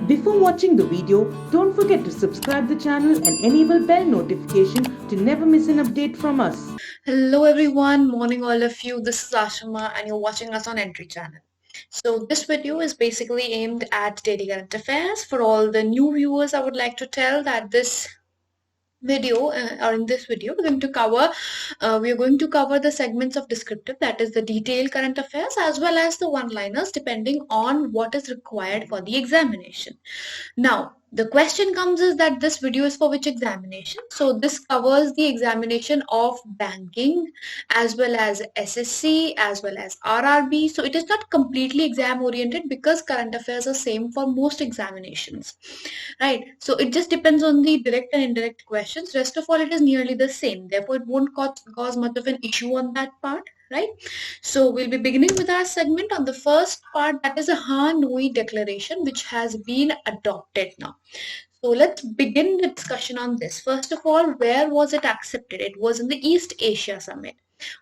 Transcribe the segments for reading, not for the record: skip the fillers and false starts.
Before watching the video, don't forget to subscribe the channel and enable bell notification to never miss an update from us. Hello everyone, morning all of you. This is Ashima and you're watching us on Entry Channel. So this video is basically aimed at daily current affairs. For all the new viewers, I would like to tell that in this video we are going to cover the segments of descriptive, that is the detailed current affairs, as well as the one-liners depending on what is required for the examination. Now, the question comes is that this video is for which examination? So this covers the examination of banking as well as SSC as well as RRB. So it is not completely exam oriented because current affairs are same for most examinations, right? So it just depends on the direct and indirect questions. Rest of all, it is nearly the same. Therefore, it won't cause much of an issue on that part, right? So we'll be beginning with our segment on the first part, that is a Hanoi Declaration, which has been adopted now. So let's begin the discussion on this. First of all, where was it accepted? It was in the East Asia Summit.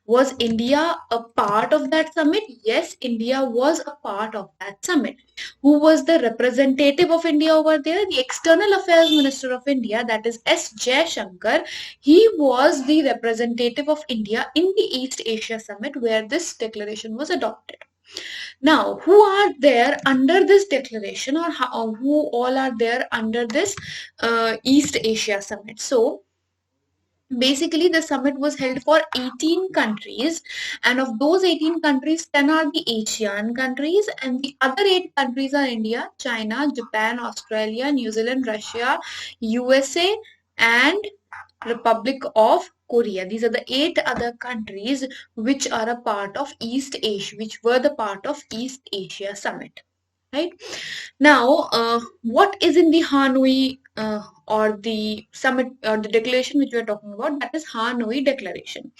Was India a part of that summit? Yes, India was a part of that summit. Who was the representative of India over there? The External Affairs Minister of India, that is S. Jaishankar. He was the representative of India in the East Asia Summit where this declaration was adopted. Now, who are there under this declaration, or who all are there under this East Asia Summit? So, basically, the summit was held for 18 countries, and of those 18 countries, 10 are the ASEAN countries, and the other 8 countries are India, China, Japan, Australia, New Zealand, Russia, USA, and Republic of Korea. These are the 8 other countries which are a part of East Asia, which were the part of East Asia Summit. Right now, what is in the Hanoi or the summit or the declaration which we are talking about? That is Hanoi Declaration.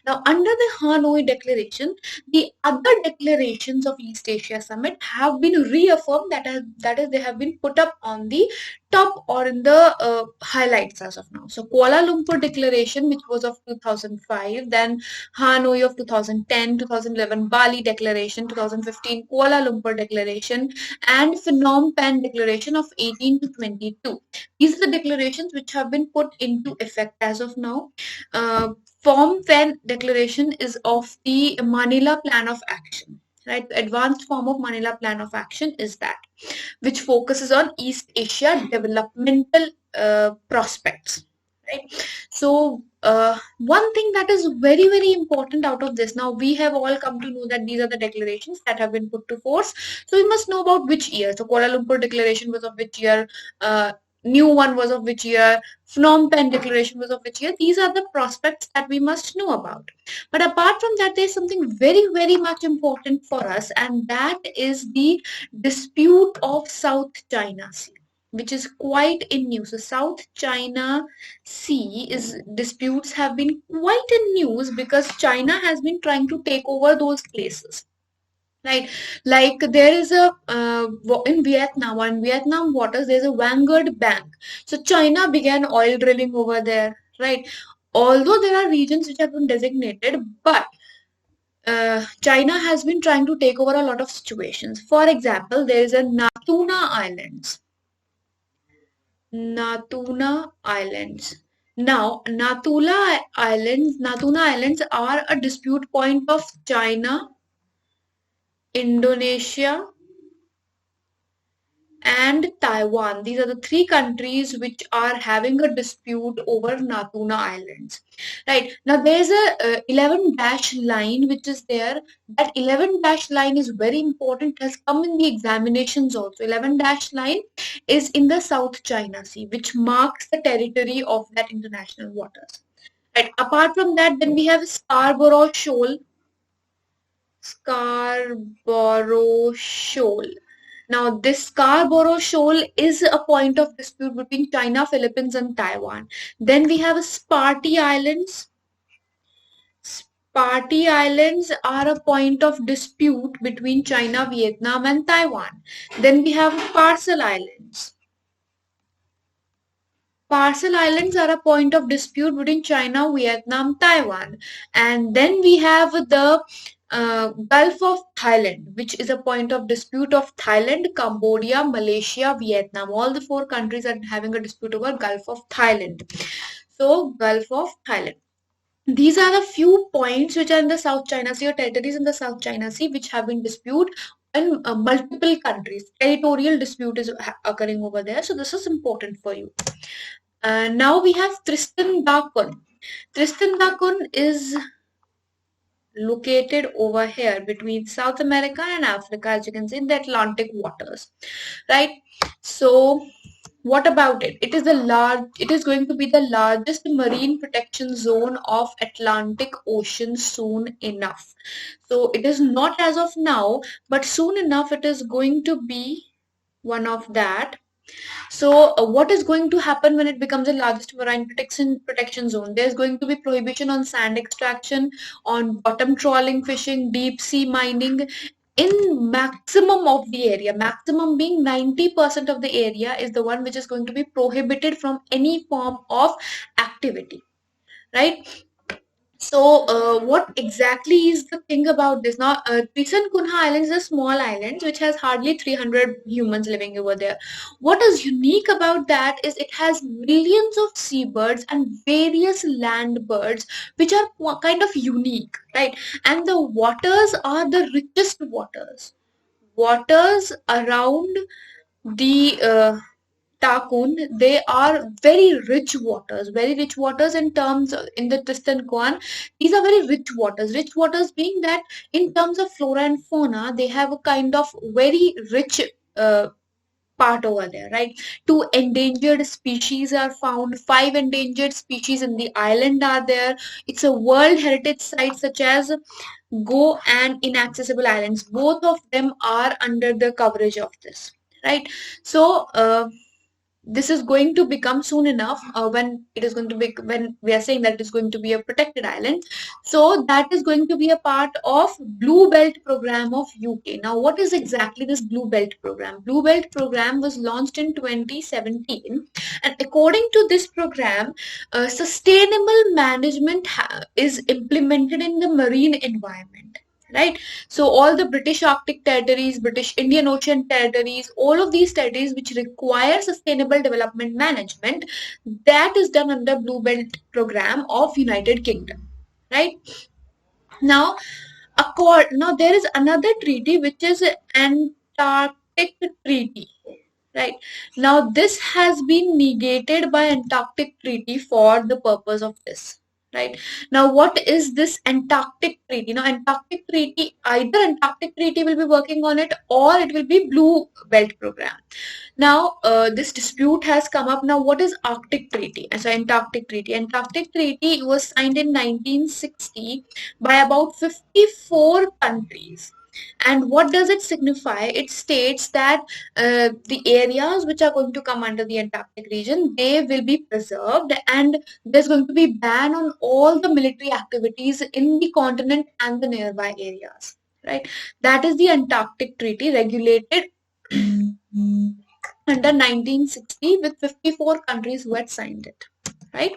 Now, under the Hanoi Declaration, the other declarations of East Asia Summit have been reaffirmed. That is, they have been put up on the top or in the highlights as of now. So, Kuala Lumpur Declaration, which was of 2005, then Hanoi of 2010, 2011, Bali Declaration, 2015, Kuala Lumpur Declaration, and Phnom Penh Declaration of 18 to 22. These are the declarations which have been put into effect as of now. Phnom Penh Declaration is of the Manila Plan of Action. Right, the advanced form of Manila Plan of Action is that, which focuses on East Asia developmental prospects. Right. So one thing that is very, very important out of this, now we have all come to know that these are the declarations that have been put to force. So we must know about which year. So Kuala Lumpur Declaration was of which year? New one was of which year? Phnom Penh Declaration was of which year? These are the prospects that we must know about. But apart from that, there is something very, very much important for us, and that is the dispute of South China Sea, which is quite in news. So South China Sea disputes have been quite in news because China has been trying to take over those places. Right, like there is in Vietnam waters, there's a Vanguard Bank. So China began oil drilling over there, right? Although there are regions which have been designated, but China has been trying to take over a lot of situations. For example, there is a Natuna Islands. Natuna Islands. Now, Natuna Islands are a dispute point of China, Indonesia, and Taiwan. These are the 3 countries which are having a dispute over Natuna Islands. Right, now there's a 11 dash line which is there. That 11 dash line is very important. It has come in the examinations also. 11 dash line is in the South China Sea, which marks the territory of that international waters. Right, apart from that, then we have Scarborough Shoal. Now, this Scarborough Shoal is a point of dispute between China, Philippines, and Taiwan. Then we have Sparty Islands. Sparty Islands are a point of dispute between China, Vietnam, and Taiwan. Then we have Parcel Islands. Parcel Islands are a point of dispute between China, Vietnam, Taiwan. And then we have the Gulf of Thailand, which is a point of dispute of Thailand, Cambodia, Malaysia, Vietnam. All the four countries are having a dispute over Gulf of Thailand. So, Gulf of Thailand. These are the few points which are in the South China Sea or territories in the South China Sea which have been disputed in multiple countries. Territorial dispute is occurring over there. So, this is important for you. Now we have Tristan da Cunha. Tristan da Cunha is located over here between South America and Africa, as you can see in the Atlantic waters, right? So what about it? It is going to be the largest marine protection zone of Atlantic Ocean soon enough. So it is not as of now, but soon enough it is going to be one of that. So, what is going to happen when it becomes the largest marine protection zone? There's going to be prohibition on sand extraction, on bottom trawling fishing, deep sea mining in maximum of the area. Maximum being 90% of the area is the one which is going to be prohibited from any form of activity, right? So, what exactly is the thing about this? Now, Tristan Cunha Island is a small island which has hardly 300 humans living over there. What is unique about that is it has millions of seabirds and various land birds which are kind of unique, right? And the waters are the richest waters. Waters around the Ta Kund, they are very rich waters in terms in the Tristan Kwan. These are very rich waters. Rich waters being that in terms of flora and fauna, they have a kind of very rich part over there, right? Two endangered species are found. 5 endangered species in the island are there. It's a World Heritage Site such as Go and Inaccessible Islands. Both of them are under the coverage of this, right? So, this is going to become soon enough when it is going to be when we are saying that it is going to be a protected island, so that is going to be a part of Blue Belt program of UK. Now what is exactly this Blue Belt program? Blue Belt program was launched in 2017, and according to this program, sustainable management is implemented in the marine environment, right? So all the British Arctic territories, British Indian Ocean territories, all of these territories which require sustainable development management, that is done under Blue Belt program of United Kingdom, right? Now, now there is another treaty which is Antarctic Treaty, right? Now this has been negated by Antarctic Treaty for the purpose of this. Right. Now, what is this Antarctic Treaty? Now, Antarctic Treaty, either Antarctic Treaty will be working on it or it will be Blue Belt Program. Now, this dispute has come up. Now, what is Arctic Treaty? So, Antarctic Treaty. Antarctic Treaty was signed in 1960 by about 54 countries. And what does it signify? It states that the areas which are going to come under the Antarctic region, they will be preserved, and there's going to be ban on all the military activities in the continent and the nearby areas, right? That is the Antarctic Treaty, regulated under 1960 with 54 countries who had signed it, right?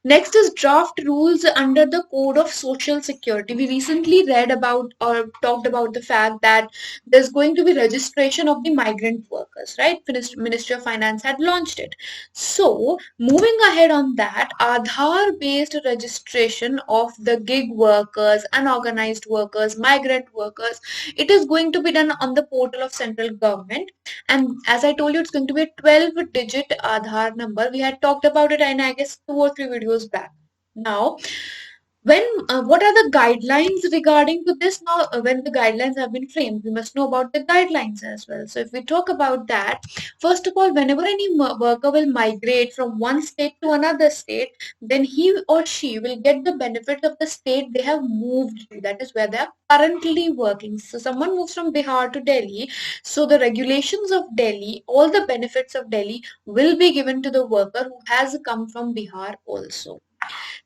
Next is draft rules under the Code of Social Security. We recently read about or talked about the fact that there's going to be registration of the migrant workers, right? Ministry of Finance had launched it. So, moving ahead on that, Aadhaar-based registration of the gig workers, unorganized workers, migrant workers, it is going to be done on the portal of central government. And as I told you, it's going to be a 12-digit Aadhaar number. We had talked about it in, I guess, 2 or 3 videos back. Now, what are the guidelines regarding to this? Now, when the guidelines have been framed, we must know about the guidelines as well. So, if we talk about that, first of all, whenever any worker will migrate from one state to another state, then he or she will get the benefit of the state they have moved to. That is where they are currently working. So, someone moves from Bihar to Delhi. So, the regulations of Delhi, all the benefits of Delhi will be given to the worker who has come from Bihar also.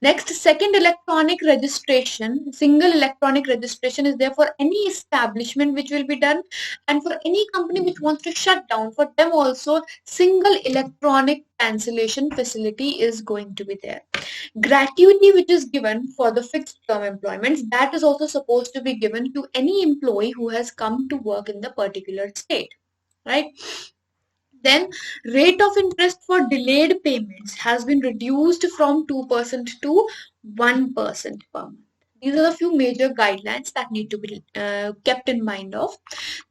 Next, second electronic registration, single electronic registration is there for any establishment which will be done, and for any company which wants to shut down, for them also single electronic cancellation facility is going to be there. Gratuity which is given for the fixed term employments, that is also supposed to be given to any employee who has come to work in the particular state, right? Then rate of interest for delayed payments has been reduced from 2% to 1% per month. These are the few major guidelines that need to be kept in mind of.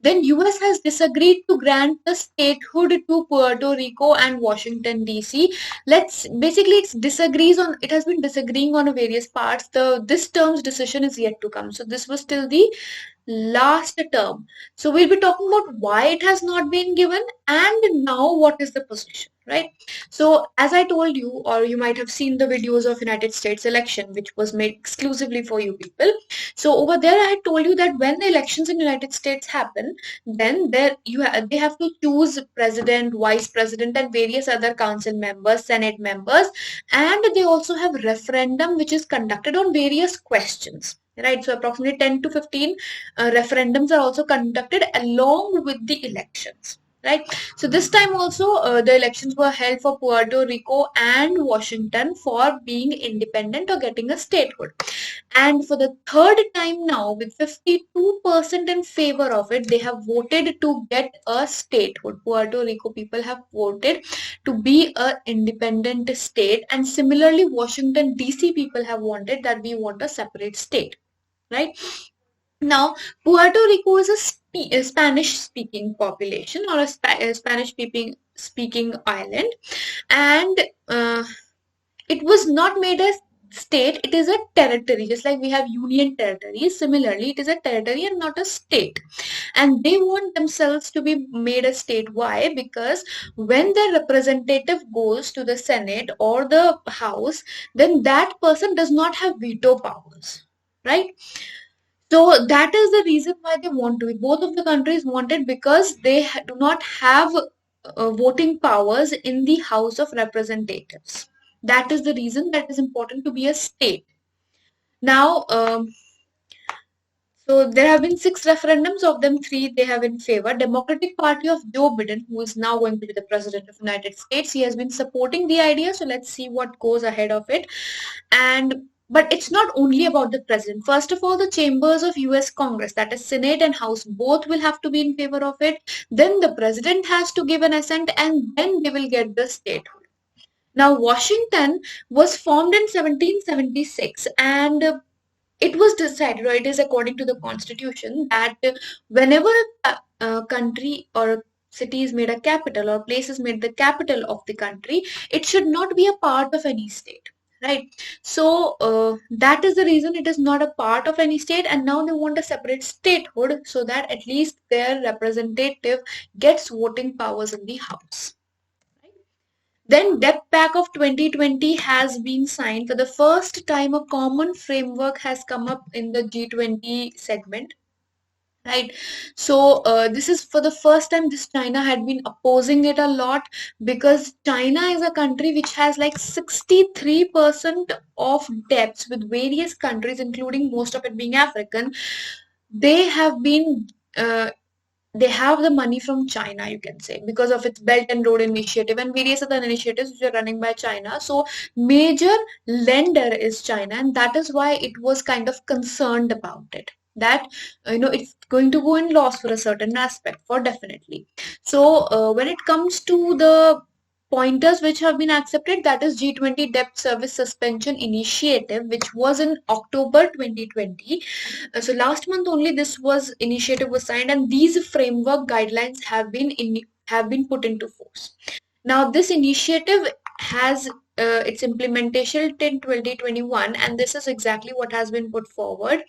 Then US has disagreed to grant the statehood to Puerto Rico and Washington DC. It has been disagreeing on various parts. This term's decision is yet to come. So this was till the last term. So we'll be talking about why it has not been given and now what is the position, right? So as I told you, or you might have seen the videos of United States election, which was made exclusively for you people. So over there, I had told you that when the elections in United States happen, then they have to choose president, vice president, and various other council members, senate members, and they also have referendum which is conducted on various questions. Right, so approximately 10 to 15 referendums are also conducted along with the elections. Right, so this time also the elections were held for Puerto Rico and Washington for being independent or getting a statehood. And for the third time now, with 52% in favor of it, they have voted to get a statehood. Puerto Rico people have voted to be an independent state, and similarly, Washington DC people have wanted that we want a separate state. Right? Now, Puerto Rico is a Spanish-speaking population or a Spanish-speaking island, and it was not made a state. It is a territory, just like we have union territories. Similarly, it is a territory and not a state. And they want themselves to be made a state. Why? Because when their representative goes to the Senate or the House, then that person does not have veto powers, right? So that is the reason why they want to be. Both of the countries want it because they do not have voting powers in the House of Representatives. That is the reason that is important to be a state. Now, so there have been 6 referendums. Of them, 3 they have in favor. Democratic Party of Joe Biden, who is now going to be the president of the United States, he has been supporting the idea. So let's see what goes ahead of it. But it's not only about the president. First of all, the chambers of US Congress, that is Senate and House, both will have to be in favor of it. Then the president has to give an assent, and then they will get the statehood. Now, Washington was formed in 1776, and it was decided, or it is according to the constitution, that whenever a country or a city is made a capital or place is made the capital of the country, it should not be a part of any state. Right, so that is the reason it is not a part of any state, and now they want a separate statehood so that at least their representative gets voting powers in the House. Then Debt Pact of 2020 has been signed. For the first time, a common framework has come up in the G20 segment. Right, so this is for the first time. This China had been opposing it a lot because China is a country which has like 63% of debts with various countries, including most of it being African. They have been they have the money from China, you can say, because of its Belt and Road Initiative and various other initiatives which are running by China. So major lender is China, and that is why it was kind of concerned about it. That it's going to go in loss for a certain aspect, for definitely. So when it comes to the pointers which have been accepted, that is G20 Debt Service Suspension Initiative, which was in October 2020. So last month only this initiative was signed, and these framework guidelines have been put into force. Now this initiative has its implementation in 2021, and this is exactly what has been put forward.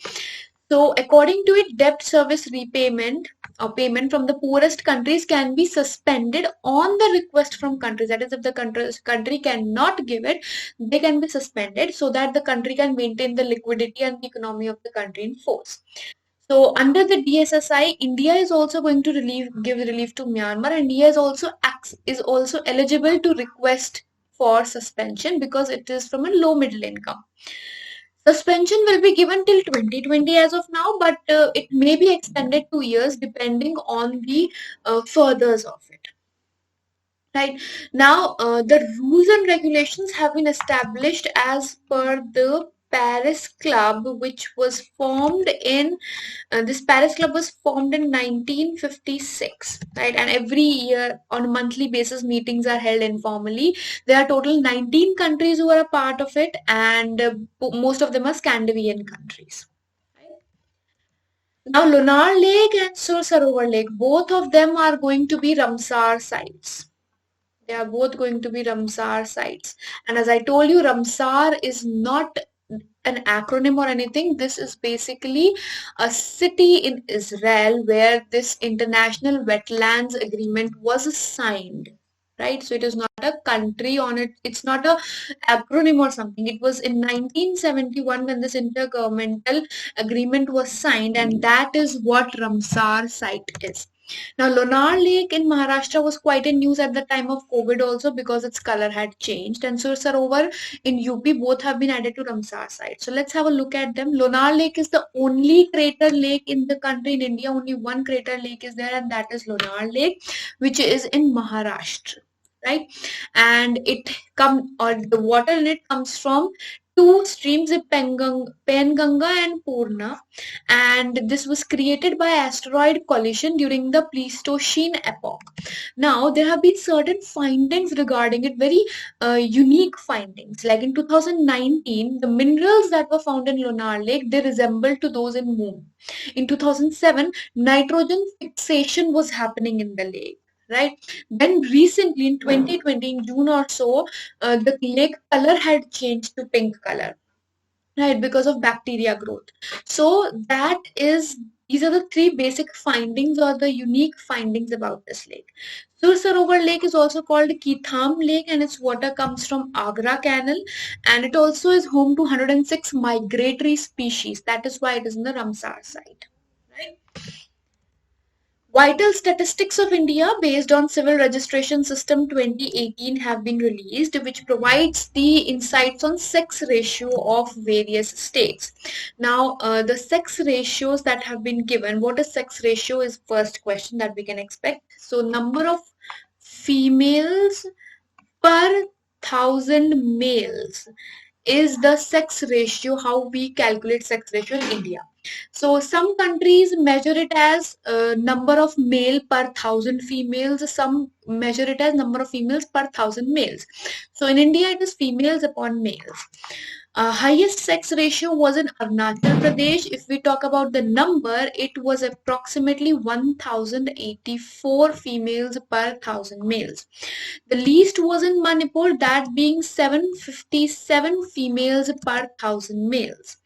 So according to it, debt service repayment or payment from the poorest countries can be suspended on the request from countries. That is, if the country cannot give it, they can be suspended so that the country can maintain the liquidity and the economy of the country in force. So under the DSSI, India is also going to give relief to Myanmar, and India is also eligible to request for suspension because it is from a low middle income. Suspension will be given till 2020 as of now, but it may be extended 2 years depending on the furthers of it. Right now, the rules and regulations have been established as per the Paris Club, which was formed in this Paris Club was formed in 1956, right? And every year on a monthly basis, meetings are held informally. There are total 19 countries who are a part of it, and most of them are Scandinavian countries. Right? Now, Lunar Lake and Sur Sarovar Lake, both of them are going to be Ramsar sites. They are both going to be Ramsar sites. And as I told you, Ramsar is not an acronym or anything. This is basically a city in Israel where this international wetlands agreement was signed. Right? So it is not a country on it. It's not a acronym or something. It was in 1971 when this intergovernmental agreement was signed, and that is what Ramsar site is. Now, Lonar Lake in Maharashtra was quite in news at the time of COVID also because its color had changed. And Sur Sarovar in UP both have been added to Ramsar site. So let's have a look at them. Lonar Lake is the only crater lake in the country in India. Only one crater lake is there, and that is Lonar Lake, which is in Maharashtra. Right, and the water in it comes from two streams, Penganga and Purna, and this was created by asteroid collision during the Pleistocene epoch. Now there have been certain findings regarding it, very unique findings. Like in 2019, the minerals that were found in Lonar Lake, they resemble to those in Moon. In 2007, nitrogen fixation was happening in the lake. Right. Then recently in 2020, in June or so, the lake color had changed to pink color. Right, because of bacteria growth. So these are the three basic findings or the unique findings about this lake. Sur Sarovar Lake is also called Kitham Lake, and its water comes from Agra Canal, and it also is home to 106 migratory species. That is why it is in the Ramsar site. Right? Vital statistics of India based on Civil Registration System 2018 have been released, which provides the insights on sex ratio of various states. Now, the sex ratios that have been given, what is sex ratio is first question that we can expect. So, number of females per 1,000 males is the sex ratio, how we calculate sex ratio in India. So some countries measure it as number of male per 1,000 females. Some measure it as number of females per 1,000 males. So in India, it is females upon males. Highest sex ratio was in Arunachal Pradesh. If we talk about the number, it was approximately 1,084 females per 1,000 males. The least was in Manipur, that being 757 females per 1,000 males.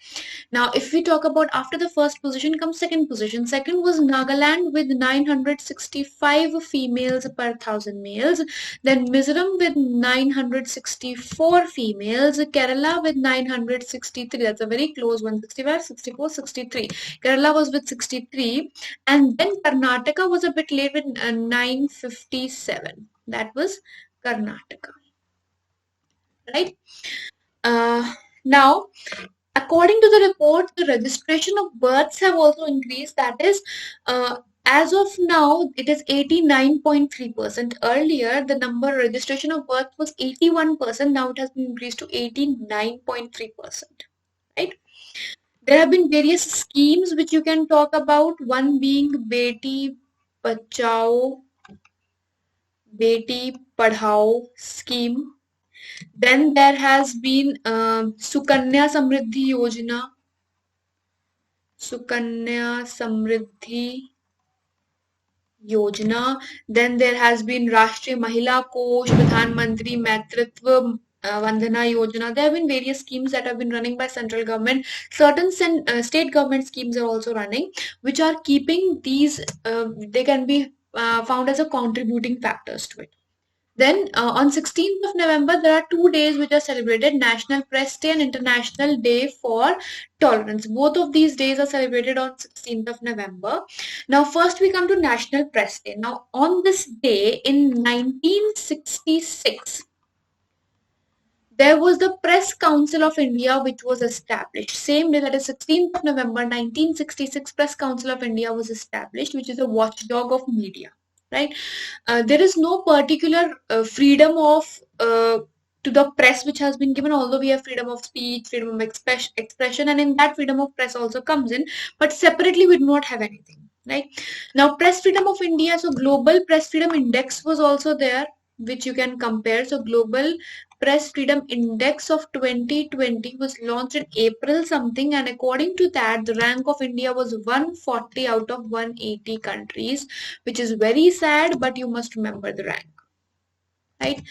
Now, if we talk about after the first position comes second position. Second was Nagaland with 965 females per 1,000 males. Then Mizoram with 964 females. Kerala with 963. That's a very close one. 65, 64, 63. Kerala was with 63. And then Karnataka was a bit late with 957. That was Karnataka. Right? Now, according to the report, the registration of births have also increased. That is, as of now, it is 89.3%. Earlier, the number registration of birth was 81%. Now it has been increased to 89.3%. Right? There have been various schemes which you can talk about. One being Beti Bachao, Beti Padhao scheme. Then there has been Sukanya Samriddhi Yojana. Sukanya Samriddhi Yojana. Then there has been Rashtriya Mahila Kosh, Pradhan Mantri Maitritva Vandana Yojana. There have been various schemes that have been running by central government. Certain state government schemes are also running, which are keeping these, they can be found as a contributing factors to it. Then on 16th of November, there are 2 days which are celebrated, National Press Day and International Day for Tolerance. Both of these days are celebrated on 16th of November. Now, first we come to National Press Day. Now, on this day in 1966, there was the Press Council of India, which was established. Same day, that is 16th of November 1966, Press Council of India was established, which is a watchdog of media, right? There is no particular freedom of to the press which has been given, although we have freedom of speech, freedom of expression, and in that freedom of press also comes in, but separately we do not have anything, right? Now, Press Freedom of India, so Global Press Freedom Index was also there, which you can compare. So Global Press Freedom Index of 2020 was launched in April something, and according to that, the rank of India was 140 out of 180 countries, which is very sad, but you must remember the rank, right?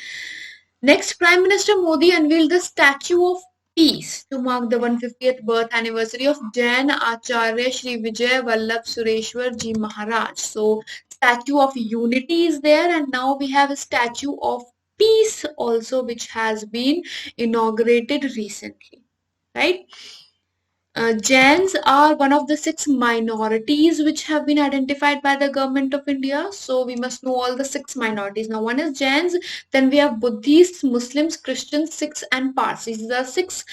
Next, Prime Minister Modi unveiled the Statue of Peace to mark the 150th birth anniversary of Jain Acharya Shri Vijay Vallabh Sureshwar Ji Maharaj. So, Statue of Unity is there, and now we have a Statue of Peace also, which has been inaugurated recently, right? Jains are one of the 6 minorities which have been identified by the government of India. So we must know all the 6 minorities. Now, one is Jains, then we have Buddhists, Muslims, Christians, Sikhs, and Parsis. These are 6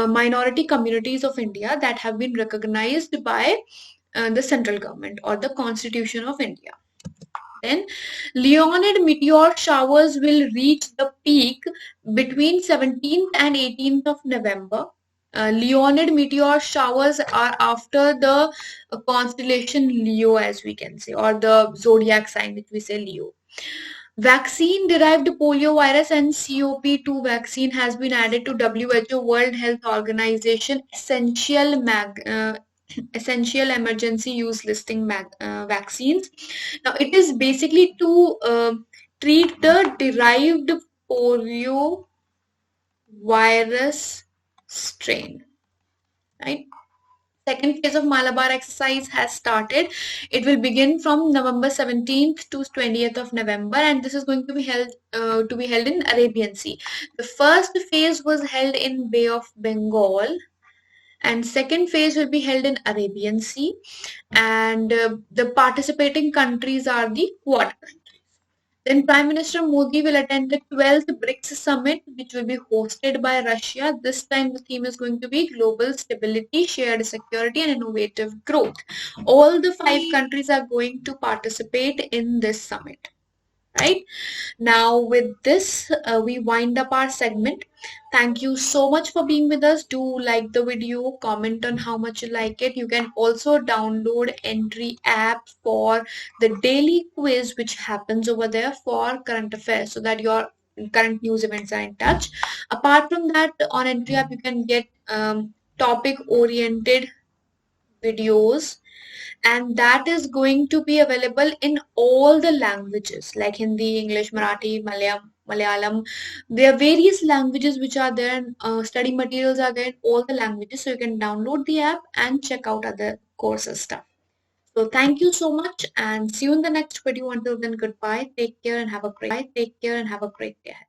minority communities of India that have been recognized by the central government or the Constitution of India. Then, Leonid meteor showers will reach the peak between 17th and 18th of November. Leonid meteor showers are after the constellation Leo, as we can say, or the zodiac sign, which we say Leo. Vaccine-derived poliovirus and COP2 vaccine has been added to WHO World Health Organization essential emergency use listing vaccines. Now, it is basically to treat the derived polio virus strain, right? Second phase of Malabar exercise has started. It will begin from November 17th to 20th of November, and this is going to be held in Arabian Sea. The first phase was held in Bay of Bengal, and second phase will be held in Arabian Sea, and the participating countries are the Quad countries. Then Prime Minister Modi will attend the 12th BRICS summit, which will be hosted by Russia. This time the theme is going to be global stability, shared security, and innovative growth. All the 5 countries are going to participate in this summit. Right now, with this, we wind up our segment. Thank you so much for being with us. Do like the video, comment on how much you like it. You can also download Entry app for the daily quiz, which happens over there for current affairs, so that your current news events are in touch. Apart from that, on Entry app, you can get topic-oriented videos, and that is going to be available in all the languages like Hindi, English, Marathi, Malayalam. There are various languages which are there, and study materials are there in all the languages, so you can download the app and check out other courses stuff. So thank you so much, and see you in the next video. Until then, goodbye. Take care and have a great day ahead.